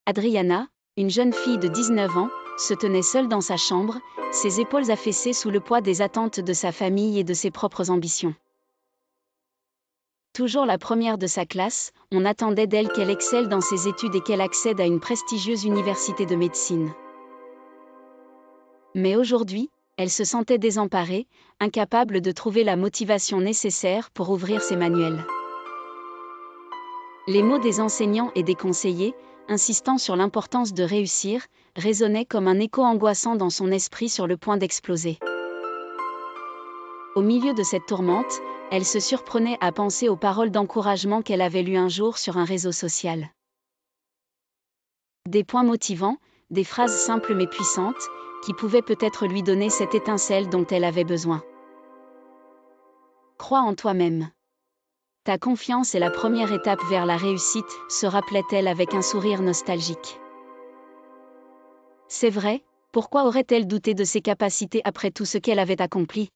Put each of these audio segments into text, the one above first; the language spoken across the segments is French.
Adriana, une jeune fille de 19 ans, se tenait seule dans sa chambre, ses épaules affaissées sous le poids des attentes de sa famille et de ses propres ambitions. Toujours la première de sa classe, on attendait d'elle qu'elle excelle dans ses études et qu'elle accède à une prestigieuse université de médecine. Mais aujourd'hui, elle se sentait désemparée, incapable de trouver la motivation nécessaire pour ouvrir ses manuels. Les mots des enseignants et des conseillers, insistant sur l'importance de réussir, résonnaient comme un écho angoissant dans son esprit sur le point d'exploser. Au milieu de cette tourmente, elle se surprenait à penser aux paroles d'encouragement qu'elle avait lues un jour sur un réseau social. Des points motivants, des phrases simples mais puissantes, qui pouvaient peut-être lui donner cette étincelle dont elle avait besoin. Crois en toi-même. Ta confiance est la première étape vers la réussite, se rappelait-elle avec un sourire nostalgique. C'est vrai, pourquoi aurait-elle douté de ses capacités après tout ce qu'elle avait accompli ?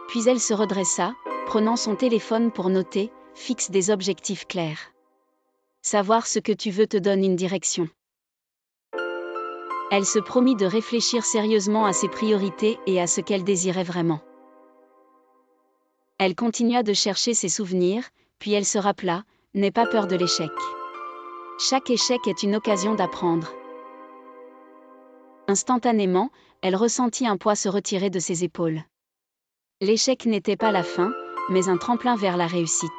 Puis elle se redressa, prenant son téléphone pour noter, fixe des objectifs clairs. Savoir ce que tu veux te donne une direction. Elle se promit de réfléchir sérieusement à ses priorités et à ce qu'elle désirait vraiment. Elle continua de chercher ses souvenirs, puis elle se rappela, n'aie pas peur de l'échec. Chaque échec est une occasion d'apprendre. Instantanément, elle ressentit un poids se retirer de ses épaules. L'échec n'était pas la fin, mais un tremplin vers la réussite.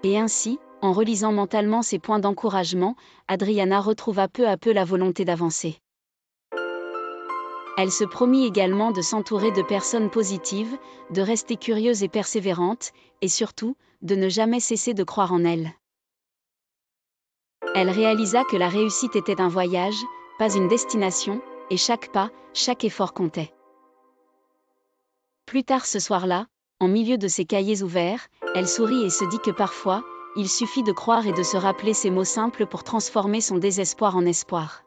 Et ainsi, en relisant mentalement ses points d'encouragement, Adriana retrouva peu à peu la volonté d'avancer. Elle se promit également de s'entourer de personnes positives, de rester curieuse et persévérante, et surtout, de ne jamais cesser de croire en elle. Elle réalisa que la réussite était un voyage, pas une destination, et chaque pas, chaque effort comptait. Plus tard ce soir-là, en milieu de ses cahiers ouverts, elle sourit et se dit que parfois, il suffit de croire et de se rappeler ces mots simples pour transformer son désespoir en espoir.